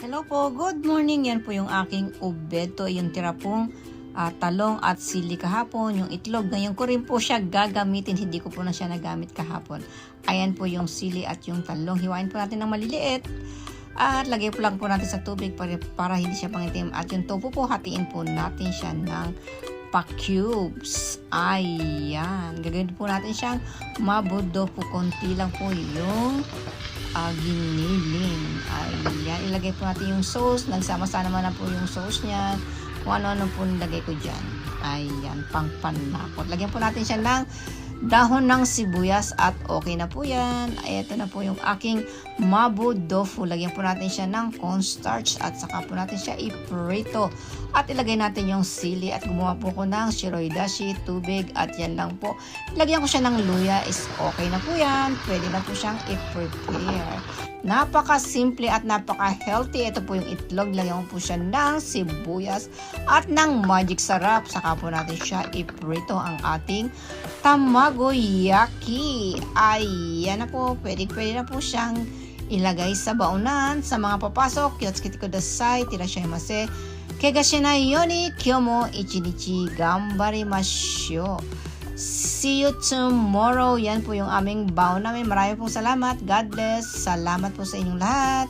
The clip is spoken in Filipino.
Hello po, good morning. Yan po yung aking ube. Ito yung tira pong talong at sili kahapon. Yung itlog, ngayon ko rin po siya gagamitin. Hindi ko po na siya nagamit kahapon. Ayan po yung sili at yung talong. Hiwain po natin ng maliliit. At lagay po lang po natin sa tubig para hindi siya pangitim. At yung tofu po, hatiin po natin siya ng pa-cubes. Ayan. Gagawin po natin siyang mabudo po. Konti lang po yung giniling. Ayan. Ilagay po natin yung sauce. Nagsama-sama naman na po yung sauce niya. Kung ano-ano po nilagay ko dyan. Ayan. Pang-panakot. Lagyan po natin siya ng dahon ng sibuyas at okay na po yan. Ito na po yung aking mabu tofu. Lagyan po natin siya ng cornstarch at saka po natin siya iprito. At ilagay natin yung sili at gumawa po ko ng shiroi dashi, tubig at yan lang po. Lagyan ko siya ng luya is okay na po yan. Pwede na po siyang i-prepare. Napaka-simple at napaka-healthy. Ito po yung itlog. Lagyan ko po siya ng sibuyas at ng magic sarap. Saka po natin siya iprito ang ating tamagoyaki. Ayan na po. Pwede na po siyang ilagay sa baunan. Sa mga papasok, kitatsuki kudasai, tirashaimase. Kegashi nai yoni, kyo mo ichinichi gambarimashou. See you tomorrow. Yan po yung aming baon namin. Maraming pong salamat. God bless. Salamat po sa inyong lahat.